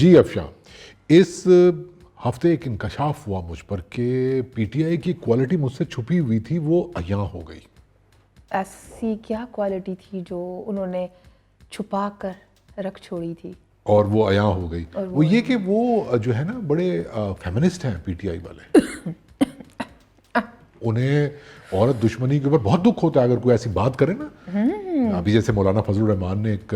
جی افشاں، اس ہفتے ایک انکشاف ہوا مجھ پر کہ پی ٹی آئی کی کوالٹی مجھ سے چھپی ہوئی تھی، وہ عیاں ہو گئی۔ ایسی کیا کوالٹی تھی جو انہوں نے چھپا کر رکھ چھوڑی تھی؟ اور وہ عیاں ہو گئی، وہ یہ کہ وہ جو ہے نا بڑے فیمنسٹ ہیں پی ٹی آئی والے۔ انہیں عورت دشمنی کے اوپر بہت دکھ ہوتا ہے اگر کوئی ایسی بات کرے نا۔ ابھی جیسے مولانا فضل الرحمان نے ایک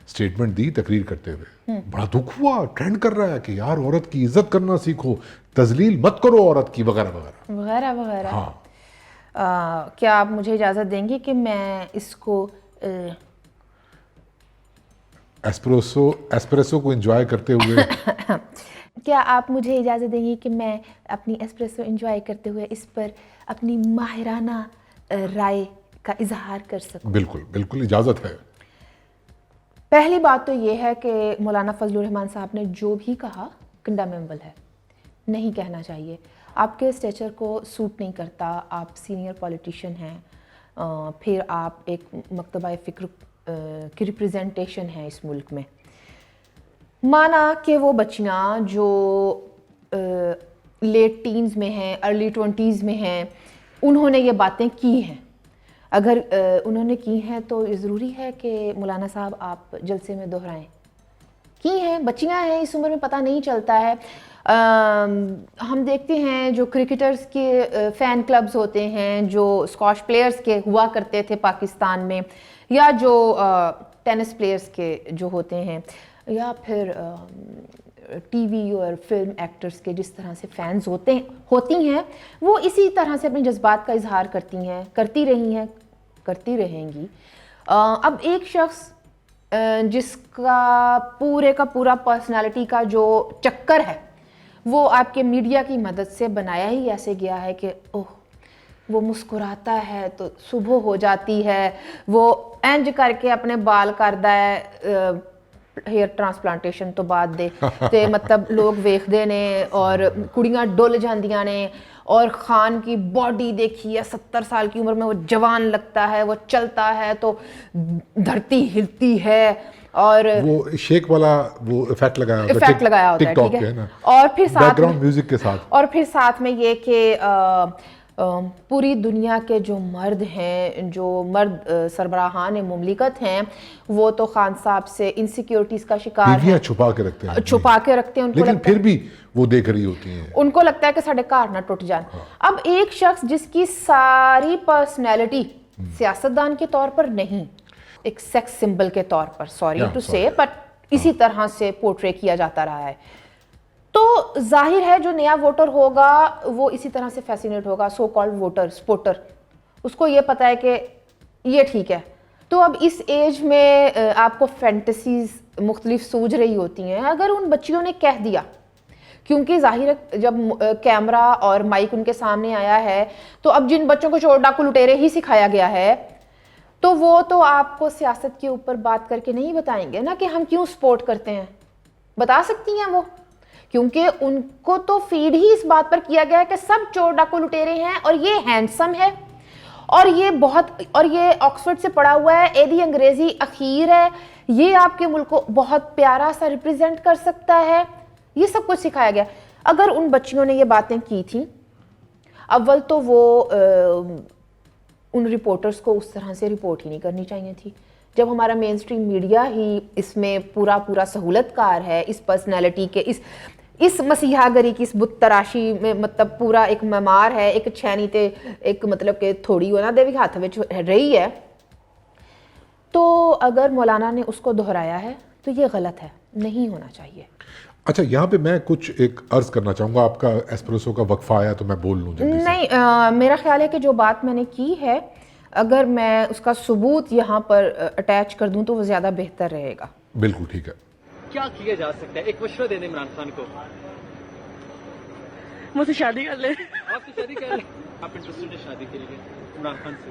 سٹیٹمنٹ دی تقریر کرتے ہوئے، بڑا دکھ ہوا، ٹرینڈ کر رہا ہے کہ یار عورت کی عزت کرنا سیکھو، تذلیل مت کرو عورت کی، وغیرہ وغیرہ وغیرہ وغیرہ۔ ہاں، کیا آپ مجھے اجازت دیں گے کہ میں اس کو ایسپریسو کو انجوائے کرتے ہوئے کیا آپ مجھے اجازت دیں گے کہ میں اپنی ایسپریسو انجوائے کرتے ہوئے اس پر اپنی ماہرانہ رائے کا اظہار کر سکوں؟ بالکل بالکل اجازت ہے۔ پہلی بات تو یہ ہے کہ مولانا فضل الرحمان صاحب نے جو بھی کہا کنڈیمیبل ہے، نہیں کہنا چاہیے۔ آپ کے اسٹیچر کو سوٹ نہیں کرتا، آپ سینئر پولیٹیشین ہیں، پھر آپ ایک مکتبہ فکر کی ریپریزنٹیشن ہے اس ملک میں۔ مانا کہ وہ بچیاں جو لیٹ ٹینز میں ہیں، ارلی 20s میں ہیں، انہوں نے یہ باتیں کی ہیں۔ اگر انہوں نے کی ہیں تو ضروری ہے کہ مولانا صاحب آپ جلسے میں دہرائیں۔ کی ہیں، بچیاں ہیں، اس عمر میں پتہ نہیں چلتا ہے۔ ہم دیکھتے ہیں جو کرکٹرز کے فین کلبز ہوتے ہیں، جو اسکواش پلیئرز کے ہوا کرتے تھے پاکستان میں، یا جو ٹینس پلیئرز کے جو ہوتے ہیں، یا پھر ٹی وی اور فلم ایکٹرز کے جس طرح سے فینز ہوتی ہیں، وہ اسی طرح سے اپنے جذبات کا اظہار کرتی ہیں، کرتی رہی ہیں، کرتی رہیں گی۔ اب ایک شخص جس کا پورا پرسنالٹی کا جو چکر ہے وہ آپ کے میڈیا کی مدد سے بنایا ہی ایسے گیا ہے کہ وہ مسکراتا ہے تو صبح ہو جاتی ہے، وہ اینج کر کے اپنے بال کردا ہے، ہیئر ٹرانسپلانٹیشن تو بعد دے تے مطلب لوگ ویکھدے نے اور کڑیاں ڈل جاندیاں نے، اور خان کی باڈی دیکھی ہے، 70 سال کی عمر میں وہ جوان لگتا ہے، وہ چلتا ہے تو دھرتی ہلتی ہے، اور وہ شیک والا وہ ایفیکٹ لگایا ہوتا ہے ٹک ٹاک کے نا، اور پھر بیک گراؤنڈ میوزک کے ساتھ، اور پھر ساتھ میں یہ کہ پوری دنیا کے جو مرد ہیں، جو مرد سربراہان مملکت ہیں، وہ تو خان صاحب سے انسیکیورٹیز کا شکار ہیں، بیویاں چھپا کے رکھتے ہیں، ان کو لیکن پھر بھی وہ دیکھ رہی ہوتی ہیں، ان کو لگتا ہے کہ ساڑھے گھر نہ ٹوٹ جان۔ اب ایک شخص جس کی ساری پرسنالٹی سیاستدان کے طور پر نہیں، ایک سیکس سمبل کے طور پر، سوری ٹو سے، بٹ اسی طرح سے پورٹرے کیا جاتا رہا ہے، تو ظاہر ہے جو نیا ووٹر ہوگا وہ اسی طرح سے فیسینیٹ ہوگا، سو کالڈ ووٹر سپورٹر، اس کو یہ پتا ہے کہ یہ ٹھیک ہے۔ تو اب اس ایج میں آپ کو فینٹیسیز مختلف سوج رہی ہوتی ہیں، اگر ان بچیوں نے کہہ دیا، کیونکہ ظاہر ہے جب کیمرہ اور مائک ان کے سامنے آیا ہے تو اب جن بچوں کو چور ڈاکو لٹیرے ہی سکھایا گیا ہے تو وہ تو آپ کو سیاست کے اوپر بات کر کے نہیں بتائیں گے نا کہ ہم کیوں سپورٹ کرتے ہیں، بتا سکتی ہیں وہ، کیونکہ ان کو تو فیڈ ہی اس بات پر کیا گیا ہے کہ سب چور ڈاکو لٹیرے ہیں، اور یہ ہینڈسم ہے، اور یہ آکسفورڈ سے پڑھا ہوا ہے، ایدی انگریزی اخیر ہے، یہ آپ کے ملک کو بہت پیارا سا ریپریزنٹ کر سکتا ہے، یہ سب کچھ سکھایا گیا۔ اگر ان بچیوں نے یہ باتیں کی تھیں، اول تو وہ ان رپورٹرز کو اس طرح سے رپورٹ ہی نہیں کرنی چاہیے تھی۔ جب ہمارا مین سٹریم میڈیا ہی اس میں پورا سہولت کار ہے، اس پرسنالٹی کے، اس مسیحا گری کی، اس بت تراشی میں مطلب پورا ایک معمار ہے، ایک چھینی تے ایک مطلب کہ تھوڑی ہونا دے بھی ہاتھ وچ رہی ہے، تو اگر مولانا نے اس کو دہرایا ہے تو یہ غلط ہے، نہیں ہونا چاہیے۔ اچھا یہاں پہ میں کچھ ایک عرض کرنا چاہوں گا، آپ کا ایسپریسو کا وقفہ آیا تو میں بول لوں جلدی سے۔ نہیں، میرا خیال ہے کہ جو بات میں نے کی ہے اگر میں اس کا ثبوت یہاں پر اٹیچ کر دوں تو وہ زیادہ بہتر رہے گا۔ بالکل ٹھیک ہے۔ کیا کیا جا سکتا ہے؟ ایک مشورہ دیں عمران خان کو۔ مجھ سے شادی کر لیں۔ آپ سے شادی کر لیں؟ آپ انٹرسٹڈ ہیں شادی کے لیے عمران خان سے؟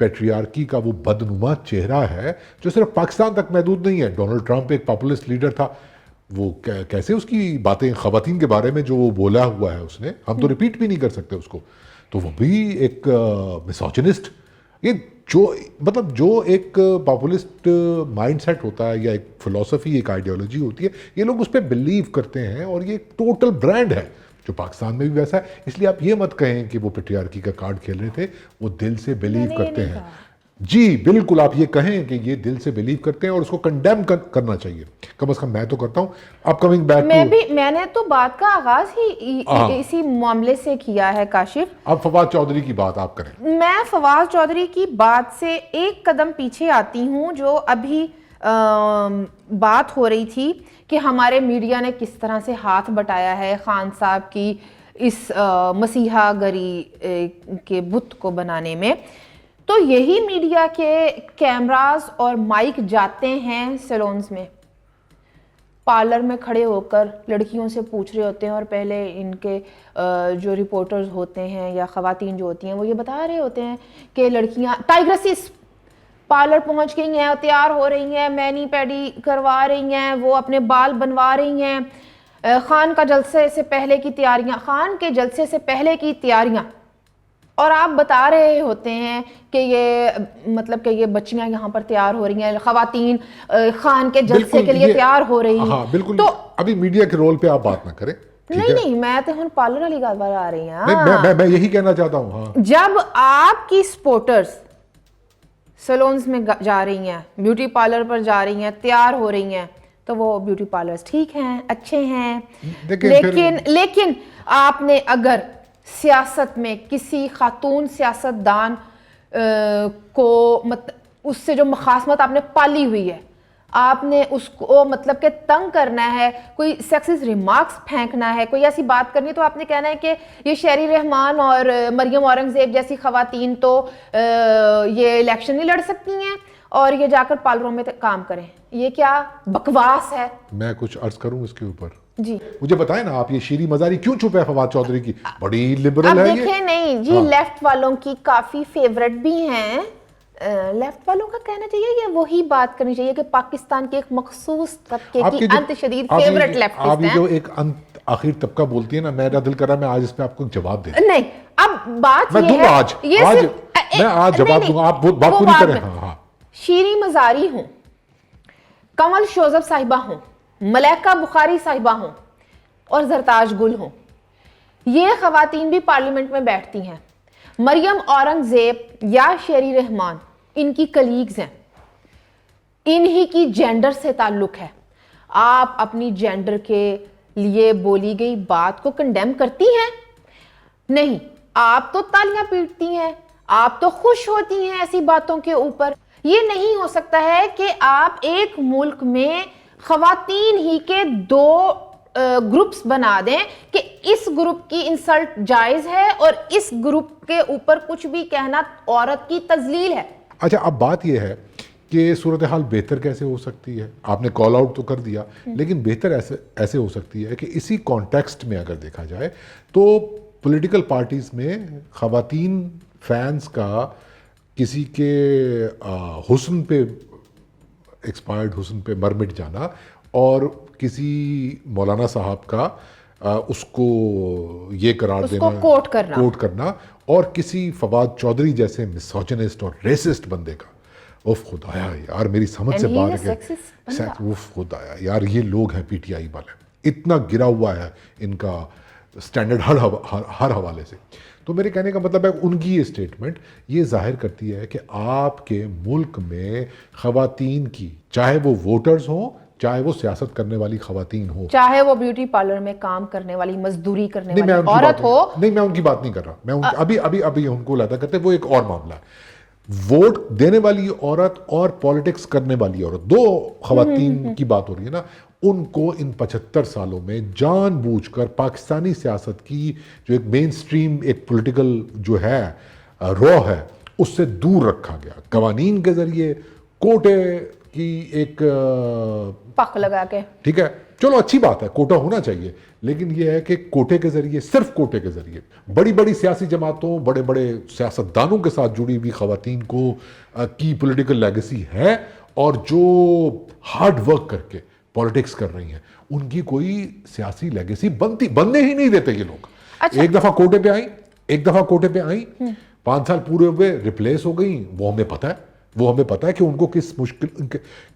پیٹریارکی کا وہ بدنما چہرہ ہے جو صرف پاکستان تک محدود نہیں ہے. ڈونلڈ ٹرمپ ایک پاپولسٹ لیڈر تھا, وہ کیسے اس کی باتیں خواتین کے بارے میں جو وہ بولا ہوا ہے اس نے, ہم تو ریپیٹ بھی نہیں کر سکتے اس کو, تو وہ بھی ایک مسوجنسٹ, یہ جو ایک پاپولسٹ مائنڈ سیٹ ہوتا ہے یا ایک فلسفی, ایک آئیڈیالوجی ہوتی ہے, یہ لوگ اس پہ بلیو کرتے ہیں اور یہ ایک ٹوٹل برانڈ ہے جو پاکستان میں بھی ویسا ہے. اس لیے آپ یہ مت کہیں کہ وہ پیٹریارکی کا کارڈ کھیل رہے تھے, وہ دل سے بلیو کرتے ہیں. جی بالکل, آپ یہ کہیں کہ یہ دل سے بلیو کرتے ہیں اور اس کو کنڈیم کرنا چاہیے, کم از کم میں تو کرتا ہوں. اب کمنگ بیک میں نے تو بات کا آغاز ہی اسی معاملے سے کیا ہے کاشف. اب فواد چودھری کی بات آپ کریں. میں فواد چودھری کی بات سے ایک قدم پیچھے آتی ہوں. جو ابھی بات ہو رہی تھی کہ ہمارے میڈیا نے کس طرح سے ہاتھ بٹایا ہے خان صاحب کی اس مسیحا گری کے بت کو بنانے میں, تو یہی میڈیا کے کیمراز اور مائک جاتے ہیں سیلونز میں, پارلر میں کھڑے ہو کر لڑکیوں سے پوچھ رہے ہوتے ہیں, اور پہلے ان کے جو رپورٹرز ہوتے ہیں یا خواتین جو ہوتی ہیں وہ یہ بتا رہے ہوتے ہیں کہ لڑکیاں ٹائگرسس پارلر پہنچ گئی ہیں, تیار ہو رہی ہیں, مینی پیڈی کروا رہی ہیں, وہ اپنے بال بنوا رہی ہیں, خان کا جلسے سے پہلے کی تیاریاں, خان کے جلسے سے پہلے کی تیاریاں, اور آپ بتا رہے ہوتے ہیں کہ یہ مطلب کہ یہ بچیاں یہاں پر تیار ہو رہی ہیں, خواتین خان کے جلسے کے لیے تیار ہو رہی ہیں. ہاں بالکل, تو ابھی میڈیا کے رول پہ آپ بات نہ کریں. نہیں میں تو ہن پارلر والی گل بار آ رہی ہیں. میں یہی کہنا چاہتا ہوں. ہاں, جب آپ کی سپورٹرز سیلونز میں جا رہی ہیں, بیوٹی پارلر پر جا رہی ہیں, تیار ہو رہی ہیں, تو وہ بیوٹی پارلرز ٹھیک ہیں, اچھے ہیں, لیکن آپ نے اگر سیاست میں کسی خاتون سیاستدان کو اس سے جو مخاصمت آپ نے پالی ہوئی ہے, آپ نے اس کو مطلب کہ تنگ کرنا ہے, کوئی سیکسسٹ ریمارکس پھینکنا ہے, کوئی ایسی بات کرنی, تو آپ نے کہنا ہے کہ یہ شہری رحمان اور مریم اورنگزیب جیسی خواتین تو یہ الیکشن نہیں لڑ سکتی ہیں اور یہ جا کر پارلروں میں کام کریں. یہ کیا بکواس ہے. میں کچھ عرض کروں اس کے اوپر. جی مجھے بتائیں نا, آپ یہ شیریں مزاری کیوں چھپے ہے فواد چودھری کی, بڑی لبرل اب ہے یہ. دیکھیں نہیں جی, لیفٹ والوں کی کافی فیورٹ بھی ہیں. لیفٹ والوں کا کہنا چاہیے یہ وہی بات کرنی چاہیے کہ پاکستان کے ایک مخصوص طبقے کی انت شدید فیورٹ لیفٹسٹ ہیں. آپ یہ جو ایک آخر طبقہ بولتی ہے نا, میرا دل کر رہا ہے میں آج اس پہ آپ کو جواب دے دوں. نہیں, اب بات میں یہ دوں ہے, آج میں آج جواب دوں گا, آپ بات پوری کریں. ہاں, شیریں مزاری ہوں, کمل شوزب صاحبہ ہوں, ملیکہ بخاری صاحبہ ہوں اور زرتاج گل ہوں, یہ خواتین بھی پارلیمنٹ میں بیٹھتی ہیں. مریم اورنگزیب یا شیری رحمان ان کی کلیگز ہیں, انہی کی جینڈر سے تعلق ہے. آپ اپنی جینڈر کے لیے بولی گئی بات کو کنڈیم کرتی ہیں؟ نہیں, آپ تو تالیاں پیٹتی ہیں, آپ تو خوش ہوتی ہیں ایسی باتوں کے اوپر. یہ نہیں ہو سکتا ہے کہ آپ ایک ملک میں خواتین ہی کے دو گروپس بنا دیں کہ اس گروپ کی انسلٹ جائز ہے اور اس گروپ کے اوپر کچھ بھی کہنا عورت کی تذلیل ہے. اچھا, اب بات یہ ہے کہ صورتحال بہتر کیسے ہو سکتی ہے. آپ نے کال آؤٹ تو کر دیا, لیکن بہتر ایسے ہو سکتی ہے کہ اسی کانٹیکسٹ میں اگر دیکھا جائے تو پولیٹیکل پارٹیز میں خواتین فینس کا کسی کے حسن پہ, ایکسپائرڈ حسن پہ مر مٹ جانا, اور کسی مولانا صاحب کا اس کو یہ قرار دینا, کوٹ کرنا, اور کسی فواد چودھری جیسے مسوجنسٹ اور ریسسٹ بندے کا, اوف خدایا یار میری سمجھ سے باہر ہے, اوف خدایا یار یہ لوگ ہیں پی ٹی آئی والے, اتنا گرا ہوا ہے ان کا سٹینڈرڈ ہر حوالے سے. تو میرے کہنے کا مطلب ہے ان کی یہ اسٹیٹمنٹ یہ ظاہر کرتی ہے کہ آپ کے ملک میں خواتین کی, چاہے وہ ووٹرز ہوں, چاہے وہ سیاست کرنے والی خواتین ہوں, چاہے وہ بیوٹی پارلر میں کام کرنے والی, مزدوری کرنے والی عورت ہو. نہیں, میں ان کی بات نہیں کر رہا, میں ابھی ان کو علیحدہ کرتے, وہ ایک اور معاملہ ہے. ووٹ دینے والی عورت اور پالیٹکس کرنے والی عورت, دو خواتین کی بات ہو رہی ہے نا, ان کو ان 75 سالوں میں جان بوجھ کر پاکستانی سیاست کی جو ایک مین سٹریم ایک پولیٹیکل جو ہے رو ہے اس سے دور رکھا گیا. قوانین کے ذریعے, کوٹے کی ایک پک لگا کے, ٹھیک ہے, چلو اچھی بات ہے، کوٹا ہونا چاہیے، لیکن یہ ہے کہ کوٹے کے ذریعے، صرف کوٹے کے ذریعے بڑی بڑی سیاسی جماعتوں، بڑے بڑے سیاستدانوں کے ساتھ جڑی ہوئی خواتین کو کی پولیٹیکل لیگیسی ہے اور جو ہارڈ ورک کر کے پالیٹکس کر رہی ہیں، ان کی کوئی سیاسی لیگیسی بننے ہی نہیں دیتے یہ لوگ. ایک دفعہ کوٹے پہ آئیں 5 سال پورے ہوئے، ریپلیس ہو گئیں. وہ ہمیں پتہ ہے کہ ان کو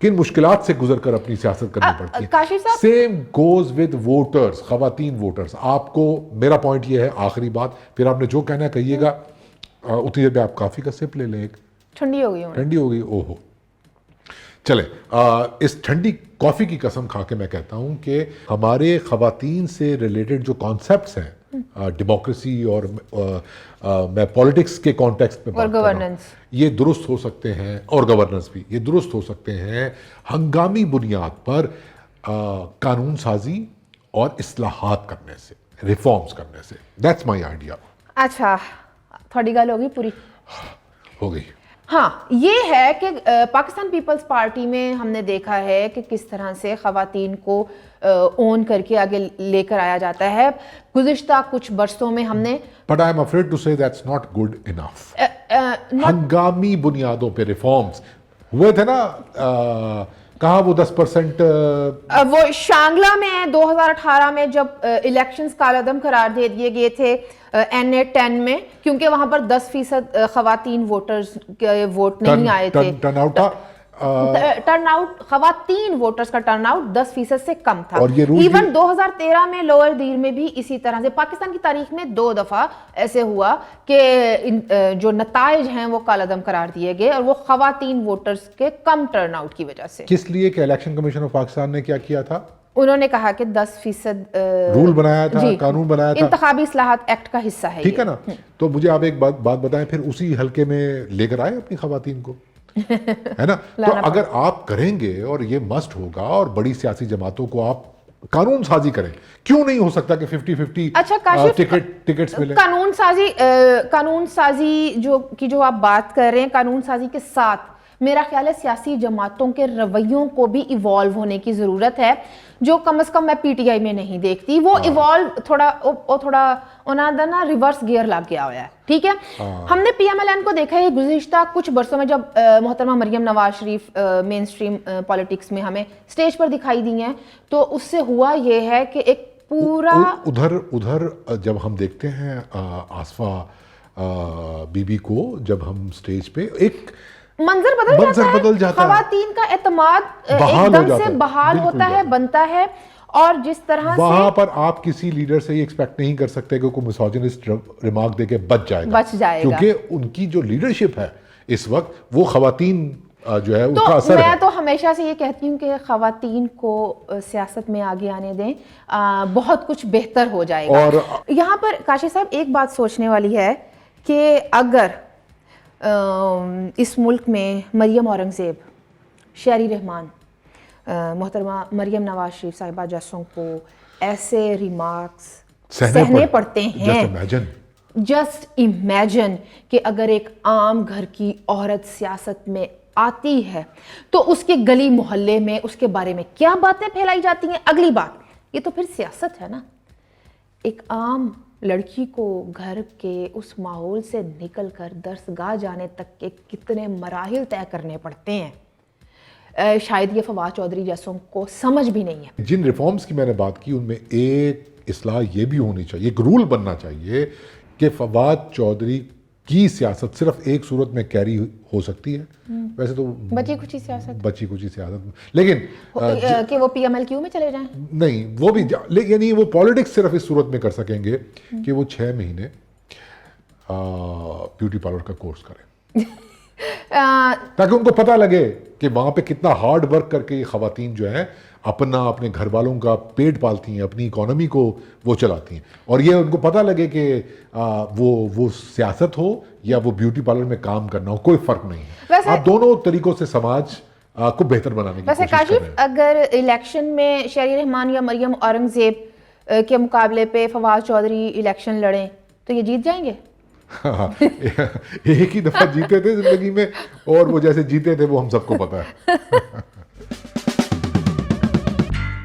کن مشکلات سے گزر کر اپنی سیاست کرنی پڑتی ہے. سیم گوز ود ووٹرز، خواتین ووٹرز. آپ کو میرا پوائنٹ یہ ہے، آخری بات، پھر آپ نے جو کہنا ہے کہیے گا. اتنی دیر میں آپ کافی کا سپ لے لیں. ایک ٹھنڈی ہو گئی. اوہو چلیں، اس ٹھنڈی کافی کی قسم کھا کے میں کہتا ہوں کہ ہمارے خواتین سے ریلیٹڈ جو کانسیپٹس ہیں ڈیموکریسی اور میں پالیٹکس کے کانٹیکسٹ میں بات کر رہا ہوں، یہ درست ہو سکتے ہیں، اور گورننس بھی یہ درست ہو سکتے ہیں ہنگامی بنیاد پر قانون سازی اور اصلاحات کرنے سے، ریفارمز کرنے سے. That's my idea. اچھا، تھوڑی گل ہوگی پوری ہو گئی. ہاں، یہ ہے کہ پاکستان پیپلز پارٹی میں ہم نے دیکھا ہے کہ کس طرح سے خواتین کو اون کر کے آگے لے کر آیا جاتا ہے. گزشتہ کچھ برسوں میں ہم نے But I am afraid to say that's not good enough. ہنگامی بنیادوں پہ ریفارمز ہوئے تھے نا، کہاں وہ 10%. وہ شانگلہ میں 2018 میں جب الیکشنز کالعدم قرار دے دیے گئے تھے NA-10 میں، کیونکہ وہاں پر 10% خواتین ووٹرز ووٹ نہیں آئے تھے. ٹرن آؤٹ خواتین ووٹرز کا ٹرن آؤٹ 10% سے کم تھا. ایون 2013 میں لوور دیر میں بھی اسی طرح سے. پاکستان کی تاریخ میں 2 دفعہ ایسے ہوا کہ جو نتائج ہیں وہ کالعدم قرار دیے گئے، اور وہ خواتین ووٹرز کے کم ٹرن آؤٹ کی وجہ سے. کس لیے کہ الیکشن کمیشن آف پاکستان نے کیا کیا تھا؟ انہوں نے کہا کہ 10% رول بنایا تھا، قانون بنایا تھا، انتخابی اصلاحات ایکٹ کا حصہ ہے. ٹھیک ہے نا. تو مجھے آپ ایک بات بتائیں، پھر اسی حلقے میں لے کر آئے اپنی خواتین کو، ہے نا. تو اگر آپ کریں گے اور یہ مسٹ ہوگا اور بڑی سیاسی جماعتوں کو آپ قانون سازی کریں، کیوں نہیں ہو سکتا کہ 50-50 ٹکٹس ملیں؟ قانون سازی جو آپ بات کر رہے ہیں، قانون سازی کے ساتھ میرا خیال ہے سیاسی جماعتوں کے رویوں کو بھی ایوالو ہونے کی ضرورت ہے، جو کم از کم میں پی ٹی آئی میں نہیں دیکھتی. وہ ایوالو تھوڑا نا ریورس گیئر لگ گیا ہوا ہے. ٹھیک ہے، ہم نے پی ایم ایل این کو دیکھا ہے گزشتہ کچھ برسوں میں، جب محترمہ مریم نواز شریف مین اسٹریم پالیٹکس میں ہمیں اسٹیج پر دکھائی دی ہیں، تو اس سے ہوا یہ ہے کہ ایک پورا ادھر جب ہم دیکھتے ہیں آصفہ بی بی کو، جب ہم اسٹیج پہ ایک منظر بدل جاتا ہے، خواتین کا اعتماد ایک دم سے بحال ہوتا ہے، بنتا ہے. اور جس طرح سے وہاں پر آپ کسی لیڈر سے یہ ایکسپیکٹ نہیں کر سکتے کہ کوئی مسوجنسٹ ریمارک دے کے بچ جائے گا، کیونکہ ان کی جو لیڈرشپ ہے اس وقت وہ خواتین جو ہے ان کا اثر ہے. میں تو ہمیشہ سے یہ کہتی ہوں کہ خواتین کو سیاست میں آگے آنے دیں، بہت کچھ بہتر ہو جائے گا. اور یہاں پر کاشف صاحب ایک بات سوچنے والی ہے کہ اگر اس ملک میں مریم اورنگزیب، شہری رحمان، محترمہ مریم نواز شریف صاحبہ جیسوں کو ایسے ریمارکس سہنے پڑتے ہیں، جسٹ امیجن کہ اگر ایک عام گھر کی عورت سیاست میں آتی ہے تو اس کے گلی محلے میں اس کے بارے میں کیا باتیں پھیلائی جاتی ہیں. اگلی بات، یہ تو پھر سیاست ہے نا. ایک عام لڑکی کو گھر کے اس ماحول سے نکل کر درسگاہ جانے تک کے کتنے مراحل طے کرنے پڑتے ہیں، شاید یہ فواد چودھری جیسوں کو سمجھ بھی نہیں ہے. جن ریفارمز کی میں نے بات کی ان میں ایک اصلاح یہ بھی ہونی چاہیے، ایک رول بننا چاہیے کہ فواد چودھری کی سیاست صرف ایک صورت میں کیری ہو سکتی ہے. ویسے تو بچی کچھ سیاست، لیکن کہ وہ پی ایم ایل کیو میں چلے جائیں، نہیں، وہ بھی یعنی وہ پالیٹکس صرف اس صورت میں کر سکیں گے کہ وہ 6 مہینے بیوٹی پارلر کا کورس کریں، تاکہ ان کو پتہ لگے کہ وہاں پہ کتنا ہارڈ ورک کر کے یہ خواتین جو ہیں اپنے گھر والوں کا پیٹ پالتی ہیں، اپنی اکانومی کو وہ چلاتی ہیں. اور یہ ان کو پتہ لگے کہ وہ سیاست ہو یا وہ بیوٹی پارلر میں کام کرنا ہو، کوئی فرق نہیں ہے. آپ دونوں طریقوں سے سماج کو بہتر بنانے کی کوشش کر رہے ہیں. کاشف، اگر الیکشن میں شہری رحمان یا مریم اورنگزیب کے مقابلے پہ فواد چودھری الیکشن لڑیں تو یہ جیت جائیں گے؟ ایک ہی دفعہ جیتے تھے زندگی میں، اور وہ جیسے جیتے تھے وہ ہم سب کو پتہ ہے.